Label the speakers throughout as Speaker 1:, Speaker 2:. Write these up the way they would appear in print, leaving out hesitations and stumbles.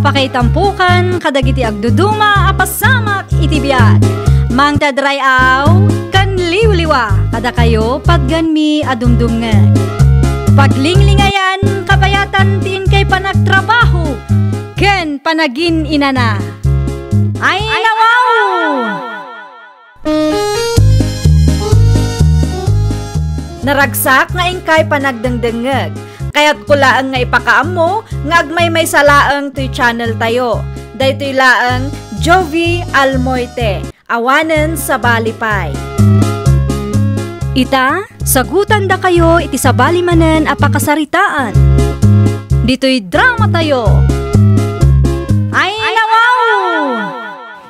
Speaker 1: Apakaitampukan, kadagiti agduduma, apasamak itibiyat. Mang tadrayaw, kan liwliwa, kada kayo pagganmi adumdumngan. Paglinglingayan, kabayatan tiin kay panagtrabaho, ken panagin inana. Ay nawaw! Naragsak nga ingkay panagdengdengeg. Kaya't kulaang nga ipakaam mo, nga agmay salaang to'y channel tayo. Daytoy laang Jovi Almoite, awanen sa balipay. Ita, sagutan da kayo iti sa balimanen apakasaritaan. Dito'y drama tayo. Ay nawaw!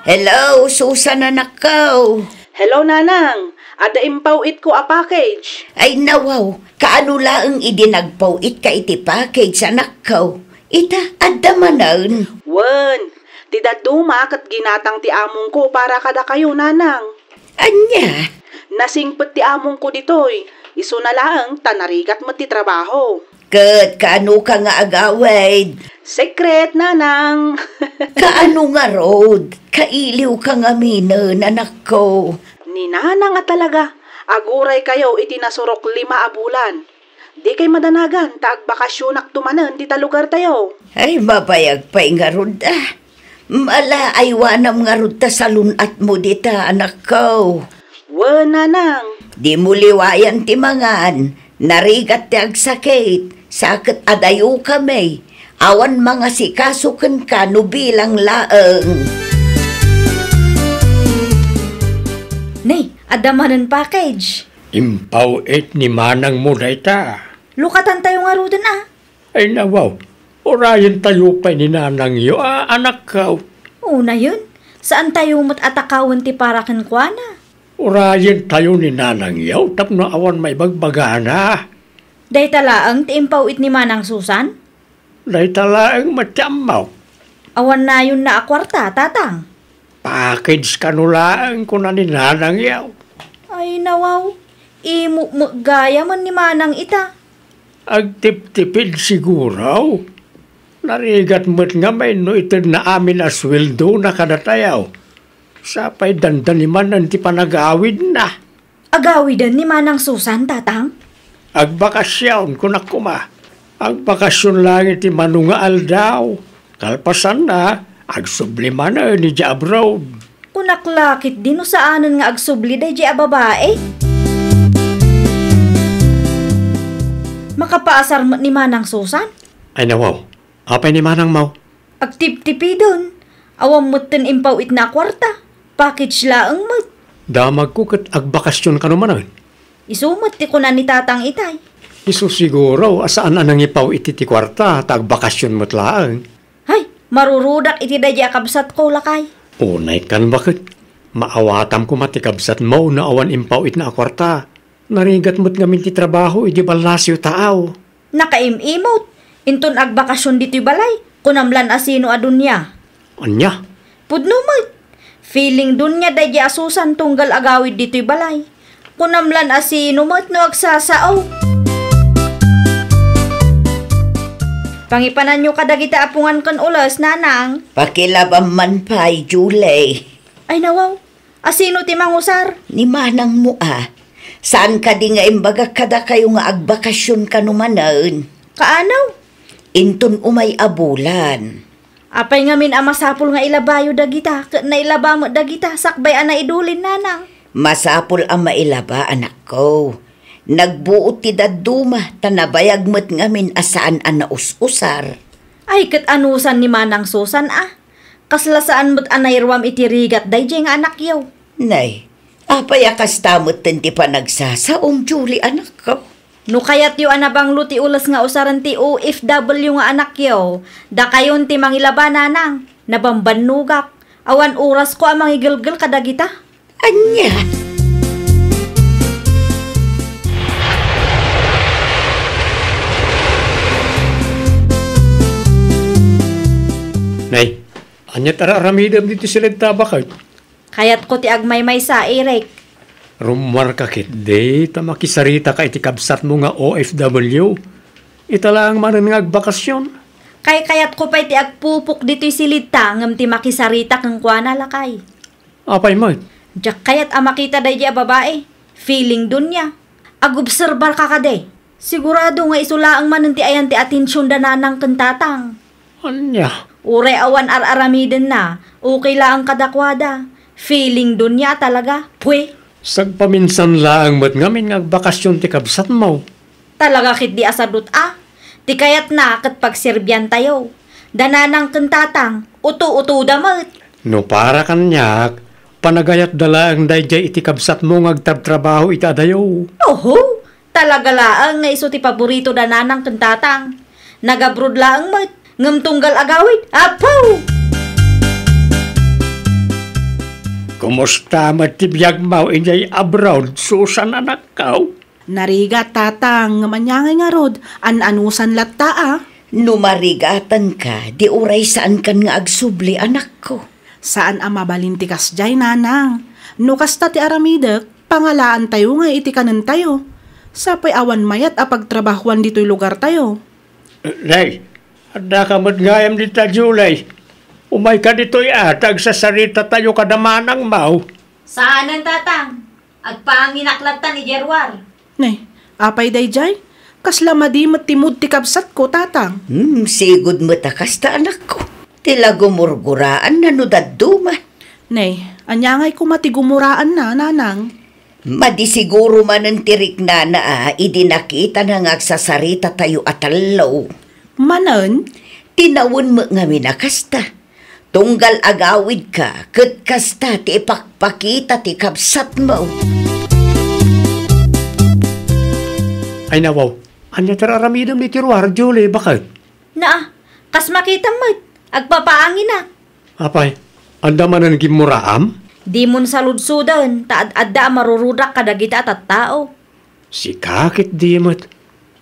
Speaker 2: Hello, Susan anak ko.
Speaker 3: Hello, Nanang. Ada impawit ko a package.
Speaker 2: Ay nawaw, kaano laang idinagpawit ka iti package anak ko. Ita, adda manan.
Speaker 3: Wen, ti daduma kat ginatang ti among ko para kada kayo, Nanang.
Speaker 2: Anya?
Speaker 3: Nasingpet ti among ko ditoy. Isu na laang tanarigat mo ti trabaho.
Speaker 2: Kat, kaano ka nga agawid?
Speaker 3: Secret, Nanang.
Speaker 2: Kaano nga road? Kailiw ka nga minan, anak ko.
Speaker 3: Ni Nanang nga talaga. Aguray kayo iti nasurok 5 a bulan. Di kay madanagan, taag-bakasyonak tumanan ti talugar tayo.
Speaker 2: Ay, mapayag pa nga rod ah. Mala aywanam nga rod ta sa lunat mo dita, anak ko.
Speaker 3: Wen, Nanang.
Speaker 2: Di mo liwayan ti mangan. Narigat ti agsakit. Sakit adayo kami. Awan mga sikasukan ka no bilang laeng.
Speaker 1: Nay, adamanan package.
Speaker 4: Impawit ni manang mo na ita.
Speaker 1: Lukatan tayo nga rudan ah.
Speaker 4: Ay nawaw, orayan tayo pa ni nanang iyo, anak ka.
Speaker 1: Una yun, saan tayo matatakawan ti parakan kwa na?
Speaker 4: Orayan tayo ni nanang iyo, tapno awan may bagbagana.
Speaker 1: Day talaang ti impawit ni Manang Susan?
Speaker 4: Day talaang matyamaw.
Speaker 1: Awan na yun na akwarta, tatang.
Speaker 4: Package kanulaan ko na ni nanang iyo.
Speaker 1: Ay nawaw, gaya man ni Manang ita.
Speaker 4: Agtip-tipid siguro. Narigat mo't nga may no itid na amin asweldo na kadatayaw. Sapay dandaniman ang ti panagawid na.
Speaker 1: Agawidan ni Manang Susan, tatang?
Speaker 4: Agbakasyon ko na kuma. Agbakasyon lang iti manungaal daw. Kalpasan na, agsubli man na ni Dia abroad.
Speaker 1: Kunaklakit din o saanan nga agsubli day Dia babae. Makapaasar mo ni Manang Susan?
Speaker 4: Ay nawaw, apay ni manang mau?
Speaker 1: Agtip-tipi doon. Awam mo't tin impawit na kwarta. Package laang mo't.
Speaker 4: Damag ko kat agbakasyon ka naman.
Speaker 1: Isumot ti ko na ni tatang itay.
Speaker 4: Isu siguro, asaan anang ipaw iti ti kwarta, tagbakasyon mo't laang.
Speaker 1: Hay, marurudak iti dadya kabsat ko lakay.
Speaker 4: Unay kan bakit? Maawatam ko matikabsat mo na awan impawit na kwarta. Narigat mo't ngamin ti trabaho, iti balasyo taaw.
Speaker 1: Nakaimimot. Inton agbakasyon dito'y balay. Kunamlan asino adunya.
Speaker 4: Anya?
Speaker 1: Pudnumot. Feeling dunya dadya asusan tunggal agawid dito'y balay. Kunamlan asino mo't no agsasao. Pangipanan nyo kadagita apungan kan ulas, Nanang.
Speaker 2: Pakilabang man pa'y, Julie.
Speaker 1: Ay nawaw, asino ti mangusar?
Speaker 2: Ni manang mo ah. Saan ka di nga imbaga kada kayo nga agbakasyon ka numanan?
Speaker 1: Kaanaw?
Speaker 2: Inton umay abulan.
Speaker 1: Apay ngamin amasapul nga ilabayo dagita, na ilaba mo dagita, sakbay ana idulin, Nanang.
Speaker 2: Masapol ang mailaba, anak ko. Nagbuot ti daduma, tanabayag mo't ngamin asaan ang naus-usar.
Speaker 1: Ay, kat anusan ni Manang Susan ah. Kaslasaan mo't anayrwam itirigat, dayjay nga anak yaw.
Speaker 2: Nay, apay akastamot ti pa nagsasaong, Julie, anak ko.
Speaker 1: No kayat yu anabang luti ulas nga usaran ti OFW nga anak yaw, da kayon ti mangilaba, Nanang, nabambanugak. Awan oras ko ang mangigilgil kadagita.
Speaker 2: Anya?
Speaker 4: Nay, anya tara aramidam dito sila tabakay.
Speaker 1: Kayat ko ti agmay-may sa Eric.
Speaker 4: Rumar ka kit, day, tamakisarita ka iti kabsat mo nga OFW. Ita lang manan nga agbakasyon.
Speaker 1: Kayat ko pa'y ti agpupok dito'y silita ngam ti makisarita kang kuana lakay.
Speaker 4: Apay mo?
Speaker 1: Diyak kayat makita day di a babae. Feeling dun niya. Agobserbar ka kade. Sigurado nga isulaang manan ti ayan ti atensyon dananang kentatang.
Speaker 4: Anya?
Speaker 1: Ure awan ar-aramiden na. Okay lang ang kadakwada. Feeling dun niya talaga. Pwe.
Speaker 4: Sagpaminsan laang mat ngamin ngagbakasyon ti kabsat mo.
Speaker 1: Talaga kit di asadot Ti kayat na kat pagserbyan tayo. Dananang kentatang. Uto-uto damat.
Speaker 4: No para kanyak, panagayat dalaang dayjay iti kabsat mo ngagtabtrabaho itadayo.
Speaker 1: Oho. Talaga laang nga iso ti paborito dananang kentatang. Nagabrod laang mat. Ngam tunggal agawid. Apaw!
Speaker 4: Kumusta matibiyag mo injay abroad, Susan anak kao?
Speaker 3: Narigat tatang, manyangay nga rod, an-anusan latta
Speaker 2: Numarigatan ka, di uray saan kan nga agsubli anak ko.
Speaker 3: Saan mabalintikas jay nanang? No kasta ti aramidek, pangalaan tayo nga iti kanan tayo. Sapay awan mayat apagtrabahuan dito'y lugar tayo.
Speaker 4: Nay, ada ka matngayam dita July. Umay ka dito'y atag sa sarita tayo kadamanang mau.
Speaker 1: Saan ang tatang? Agpanginaklat ni Jerwar.
Speaker 3: Nay, apay day jay? Kasla madimot timud ti kabsat ko tatang.
Speaker 2: Sigod mo takas ta anak ko. Tila gumurguraan na no daduma.
Speaker 3: Nay, anyangay ko matigumuraan na nanang.
Speaker 2: Madi siguro man ang tirik na idinakita na ngagsasarita tayo atalaw.
Speaker 3: Manan?
Speaker 2: Tinawon mo nga minakasta. Tunggal agawid ka, ket kasta ti ipakpakita ti kabsat mo.
Speaker 4: Ay nawaw, anya tararamidam ni Tirwar, Julie, bakit?
Speaker 1: Na, kas makita mo't, agpapaangin na.
Speaker 4: Apay, anda manan kimuraam?
Speaker 1: Di mon saludsudan, taad-adda marurudak kadagita at tao.
Speaker 4: Si kakit di mo't.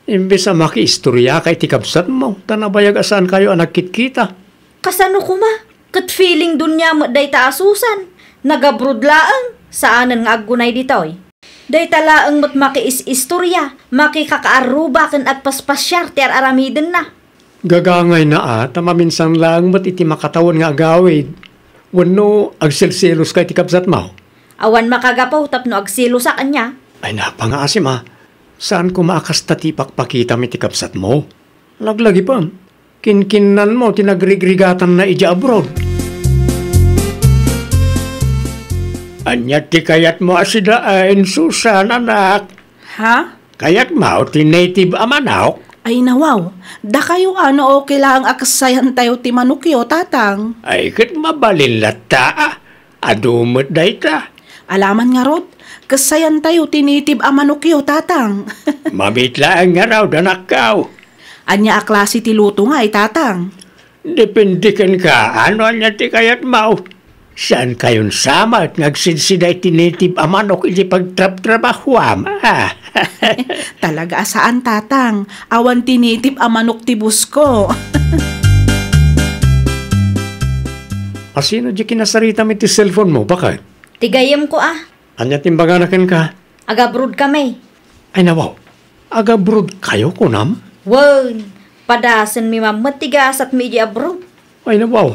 Speaker 4: Imbes na makiistorya kay ti kabsat mo, tanabayag asan kayo anak kitkita.
Speaker 1: Kasano kuma? Kat feeling dun niya mo day taasusan. Nagabrod laang. Saanan nga aggunay ditoy. Day talaang mo't makiis-istorya. Makikakaaruba kan agpaspasyar ti aramiden na.
Speaker 4: Gagangay na tamaminsan lang mo't iti makatawan nga agawid. Wano agsilsilos kay ti kabsat mo.
Speaker 1: Awan makagapaw tapno agsilo sa kanya.
Speaker 4: Ay napangaasim Saan ko maakasta ti pakpakita mi ti kabsat mo? Laglagi pa. Kinkinan mo tinagrigrigatan na ija abroad. Anya ti kayat mo asidain, Susan, anak.
Speaker 3: Ha?
Speaker 4: Kayat mo ti native amanok.
Speaker 3: Ay nawaw, da kayo okay lang akasayan tayo ti manukyo tatang.
Speaker 4: Ay kat mabalin lata Adumot day ta.
Speaker 3: Alaman nga rod, kasayan tayo tinitib amanukyo tatang.
Speaker 4: Mabitlaan nga raw danak kao.
Speaker 3: Anya aklase ti luto nga tatang.
Speaker 4: Dependikan ka, ano anya ti kayat mau? Saan kayon sama at nagsinsiday tinitib amanok iti pagtrab-trabahuam?
Speaker 3: Talaga asaan tatang, awan tinitib amanok ti busko.
Speaker 4: Asino di kinasarita mi ti cellphone mo, bakit?
Speaker 1: Tigayam ko
Speaker 4: Anya timbaganakin ka?
Speaker 1: Agabrod kami.
Speaker 4: Ay nawaw, agabrod kayo kunam?
Speaker 1: Wan, padasan mi mamatigas at mi abroad.
Speaker 4: Ay nawaw,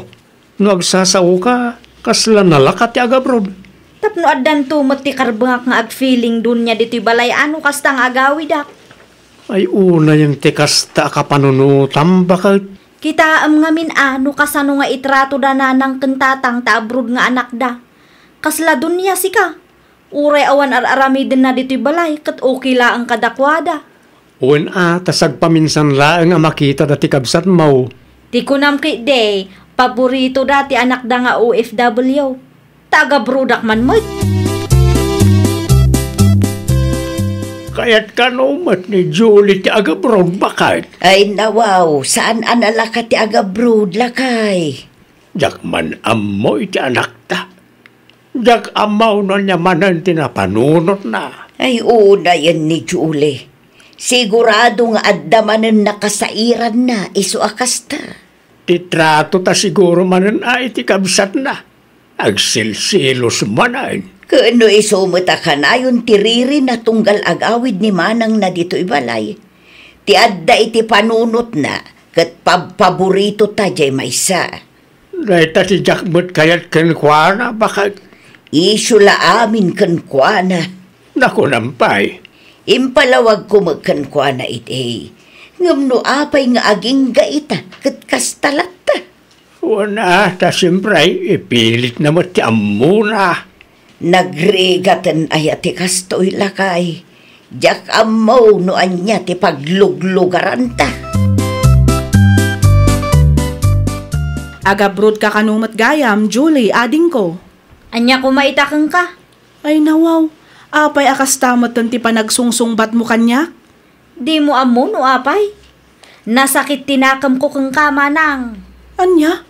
Speaker 4: no agsasaw ka, kasla nalakat ti agabrod.
Speaker 1: Tapno addan to mati karbangak nga ag-feeling dun niya dito'y balay ano kastang agawidak.
Speaker 4: Ay una yung tikasta kapanunutam, bakit?
Speaker 1: Kita ngamin ano kasano nga itrato da na ng kentatang taabrod nga anak da. Kasla dun niya sika. Uray awan ar-aramiden na dito'y balay kat okay la ang kadakwada.
Speaker 4: Uwan tasag paminsan laang nga makita dati kabsat mo.
Speaker 1: Ti kunam kay day, paborito dati anak da nga OFW. Taga-brodak man mo't.
Speaker 4: Kaya't kanumat ni Julie ti agabrod, bakit?
Speaker 2: Ay nawaw, saan analaka ti agabrod lakay?
Speaker 4: Jak man amoy ti anak ta. Jak amaw na niya manan tinapanunot na.
Speaker 2: Ay una yan ni Julie. Sigurado nga addamanan nakasairan na iso akasta.
Speaker 4: Titrato ta siguro manan iti kabsat na. Agsilsilos manan.
Speaker 2: Kano isumata ka na yung tiriri na tunggal agawid ni manang na dito ibalay. Ti adda iti panunot na, kat paborito ta jay maysa.
Speaker 4: Dahil ta si Jack mo't kayat kenkwana, bakit?
Speaker 2: Isyo la amin kenkwana.
Speaker 4: Naku nampay.
Speaker 2: Impalawag ko magkenkwana iti. Ngam no apay nga aging gaita, kat kastalat ta.
Speaker 4: Wala, ta siyempre, ipilit na mo ti amuna.
Speaker 2: Nagregatan ay ati kastoy lakay. Jak amaw no anya ti pagluglugaran ta.
Speaker 3: Agabrod ka kanumat gayam, Julie, ading ko.
Speaker 1: Anya kumaitakang ka.
Speaker 3: Ay nawaw, apay akas tamat ti panagsungsungbat mo kanya?
Speaker 1: Di mo amo no apay. Nasakit tinakam ko kang kamanang.
Speaker 3: Anya?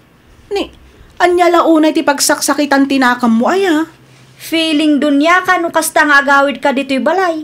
Speaker 3: Anya launay ti pagsaksakitan tinakam mo aya?
Speaker 1: Feeling dunya ka no kasta nga agawid ka dito'y balay.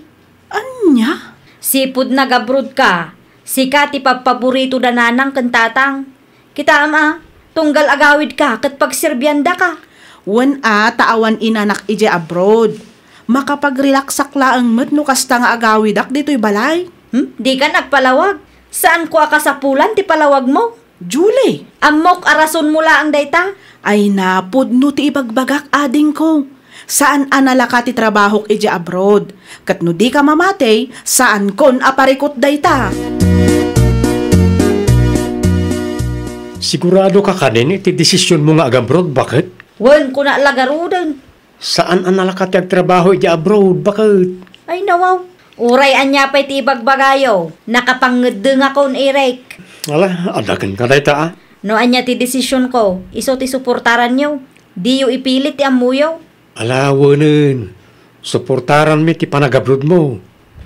Speaker 3: Anya?
Speaker 1: Sipud nagabrod ka. Sika ti paborito da nanang kantatang. Kita ama, tunggal agawid ka kat pagserbyanda ka.
Speaker 3: Wan taawan inanak ije abroad. Makapag-relaxak laang met no kasta nga agawidak dito'y balay.
Speaker 1: Di ka nagpalawag. Saan ko akasapulan ti palawag mo?
Speaker 3: Julie!
Speaker 1: Amok arason mula ang dayta?
Speaker 3: Ay napod no ti ibagbagak ading ko. Saan analaka ti trabahok ije abroad? Kat no di ka mamatay, saan kon aparikot dayta?
Speaker 4: Sigurado ka kanin, iti desisyon mo nga agabrod, bakit?
Speaker 1: Wen ko na lagarudan.
Speaker 4: Saan ang nalakatag trabaho iti abroad, bakit?
Speaker 1: Ay nawaw. Uray anya pa'y ti bagbagayo. Nakapangedeng akon irek.
Speaker 4: Ala, adagan ka na ita
Speaker 1: No anya ti desisyon ko, iso ti suportaran nyo. Di yu ipilit ti amuyo.
Speaker 4: Alawanin, suportaran mi ti panagabrod mo.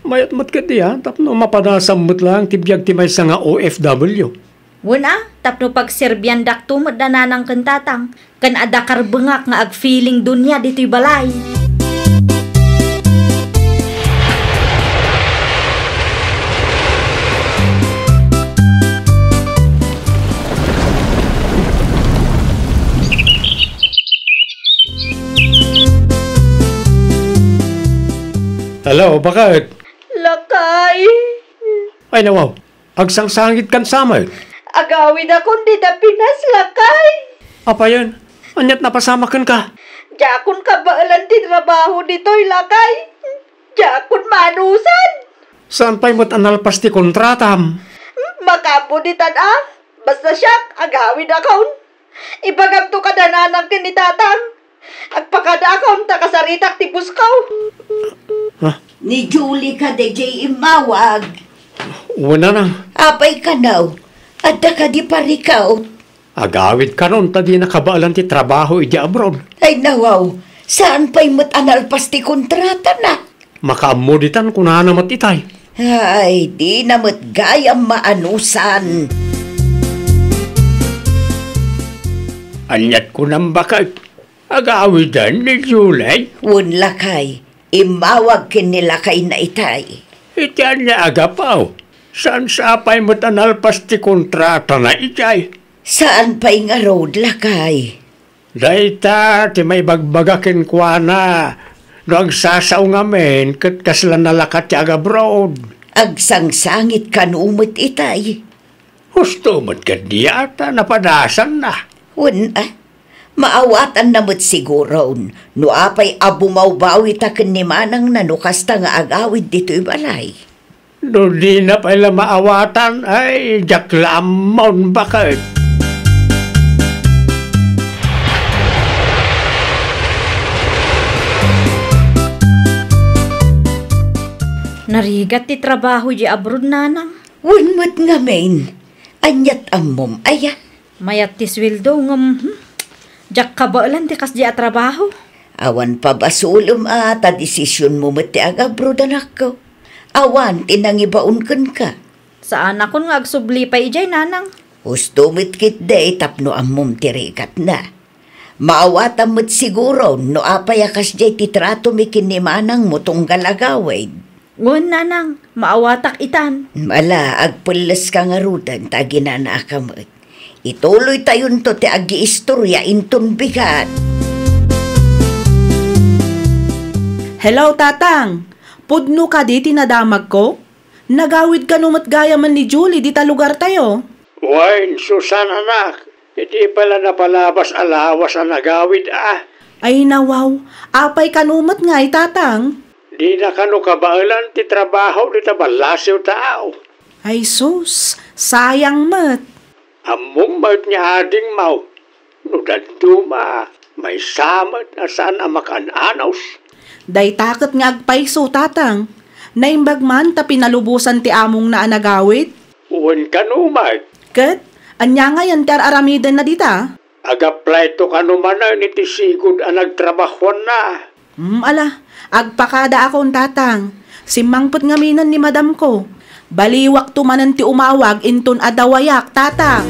Speaker 4: Mayat mat ka di tapno mapadasam mo't lang tibiyag ti may nga OFW.
Speaker 1: Wala, tapno pag Serbian daktumad na nanang kantatang, kan adakar bengak nga ag-feeling dunya dito'y balay.
Speaker 4: Hello, bakit?
Speaker 1: Lakay!
Speaker 4: Ay nawaw, agsangsangit kan samay.
Speaker 1: Agawin akong di da Pinas, lakay!
Speaker 4: Apa yan? Anyat napasama kan ka?
Speaker 1: Jakon kabaalan di trabaho dito'y lakay. Jakon manusan.
Speaker 4: Saan pa'y mo't analpas ti kontratam?
Speaker 1: Makabuditan Basta siyak, agawin akong. Ibagam to kadananang kinitatang. Agpakada akong takasaritak ti puskaw.
Speaker 2: Ni Julie ka de jay imawag.
Speaker 4: Una na.
Speaker 2: Apay ka now. Adda ka di parikaw.
Speaker 4: Agawid ka ron, tadi nakabaalan ti trabaho iti abroad.
Speaker 2: Ay nawaw. Saan pa'y matanalpas ti kontrata na?
Speaker 4: Makaamuditan kung naanamat itay.
Speaker 2: Ay, di namat gayam maanusan.
Speaker 4: Anyat ko nang bakit. Agawidan ni Julie.
Speaker 2: Wun lakay. Imawag kinilakay na itay.
Speaker 4: Itiyan niya agapaw. Saan sapay mo't analpas ti kontrata na itay?
Speaker 2: Saan pa'y nga road lakay?
Speaker 4: Dayta, ti may bagbagakin kwa na. No agsasaw nga men, kat kaslan nalakat ti agabroad.
Speaker 2: Agsangsangit kanumot itay.
Speaker 4: Husto mo't kadiyata, napadasan na.
Speaker 2: Wun maawatan namot siguro. No apay abumawbawi ta kanimanang nanukasta nga agawid dito'y balay.
Speaker 4: No di na pala maawatan, ay jaklamon bakit?
Speaker 1: Narigat ti trabaho di abroad nanang.
Speaker 2: Wunmat nga main. Anyat amom aya.
Speaker 1: Mayat ti sweldo ngam. Jak kabaalan ti kas di trabaho.
Speaker 2: Awan pa basulom ta desisyon mo mati agabroad anak ko. Awan tinangibaon kan ka.
Speaker 1: Saan akon nga agsubli pa ijay nanang.
Speaker 2: Husto mitkit day tapno amom tirikat na. Maawatan mo't siguro no apayakas jay titrato mi kinimanang mo tunggal agawid.
Speaker 1: Ngun nanang, maawatak itan.
Speaker 2: Mala, agpulas ka nga rudan ta ginanakamot. Ituloy tayon to ti agi-istorya inton bigat.
Speaker 3: Hello, tatang. Pudno ka di tinadamag ko? Nagawid ka numat gaya man ni Julie di ta lugar tayo.
Speaker 4: Wine, Susan anak, hindi pala napalabas alawas ang nagawid
Speaker 3: Ay nawaw, apay kanumot nga tatang.
Speaker 4: Di na kano kabailan ti trabaho di tabalasiw tao.
Speaker 3: Ay sus, sayang met.
Speaker 4: Among maut niya ading mau. Nudaduma, may samat na saan ang makan-anaws.
Speaker 3: Day takot nga agpaiso tatang. Naimbag man ta pinalubusan ti among na anagawid.
Speaker 4: Uwan kanumay.
Speaker 3: Ket, anya nga yan ti aramidan na dita.Ag-apply
Speaker 4: to kanuman na ni tisigod ang nagtrabahon na.
Speaker 3: Ala, agpakada akong tatang. Simangpot nga minan ni madam ko. Baliwak tumanan ti umawag inton adawayak tatang.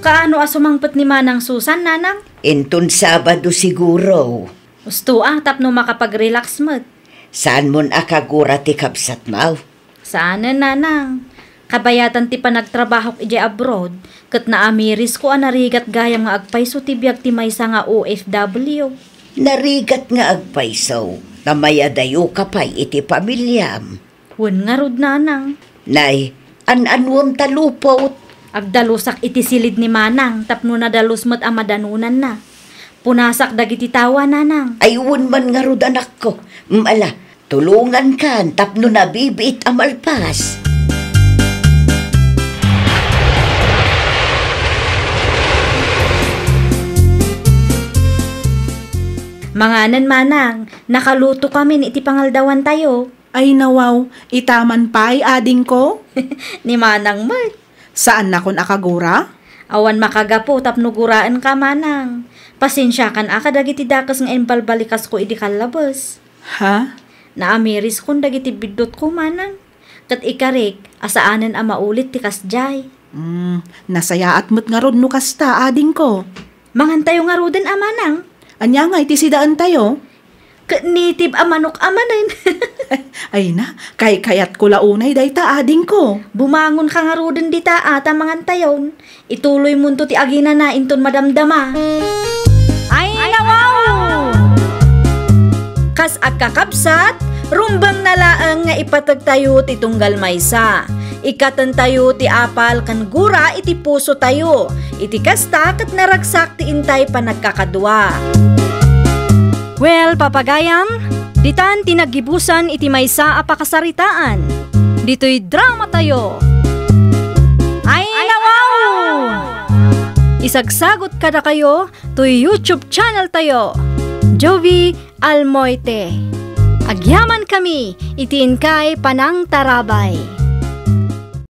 Speaker 1: Kaano asumangpot ni Manang Susan, nanang?
Speaker 2: Inton Sabado siguro.
Speaker 1: Gusto tapno makapag-relax mo't.
Speaker 2: Saan mon akagura ti kapsat mau?
Speaker 1: Saan nanang? Kabayatan ti panagtrabaho ije abroad, ket naamiris ko narigat gayam nga agpayso ti biag ti maysa nga OFW.
Speaker 2: Narigat nga agpaysaw, namayadayo kapay iti pamilyam.
Speaker 1: Wen nga rod nanang.
Speaker 2: Nay, an-anwam talupot.
Speaker 1: Agdalusak iti silid ni Manang, tapno na dalusmot ang madanunan na. Punasak dagiti tawa nanang.
Speaker 2: Ayun man nga rod anak ko. Ala, tulungan kan, tapno nabibiit amalpas.
Speaker 1: Manganan Manang, nakaluto kami ni iti pangaldawan tayo.
Speaker 3: Ay nawaw, itaman pa'y ading ko.
Speaker 1: Ni Manang Mark.
Speaker 3: Saan na kon akagura?
Speaker 1: Awan makagapo tapno guraan ka Manang. Pasensya kan aka dagiti dakas nga imbalbalikas ko idi kalabas.
Speaker 3: Ha?
Speaker 1: Naamiris kon dagiti bidot ko Manang. Kat ikarik, asaanan a maulit ti kasjay.
Speaker 3: Nasayaat mo't nga rod no kasta ading ko.
Speaker 1: Mangantayo nga roden a Manang.
Speaker 3: Anya nga iti sidaan tayo?
Speaker 1: Nitib a manok amanin.
Speaker 3: Ay na, kayat ko launay day ta ading ko.
Speaker 1: Bumangon ka nga roden di ata mangantayon. Ituloy mo ti agina na inton madamdama. Ay nawaw! Kas agkakapsat, rumbang nalaang nga ipatag tayo ti tunggal maysa. Ikatan tayo ti apal kan gura iti puso tayo. Iti kasta kat naragsak ti intay pa nagkakadwa. Well, papagayam, ditan tinagibusan iti maysa a pakasaritaan. Dito'y drama tayo. Ay nawaw! Isagsagot kada kayo to YouTube channel tayo. Jovi Almoite. Agyaman kami, itiin kay Panang Tarabay.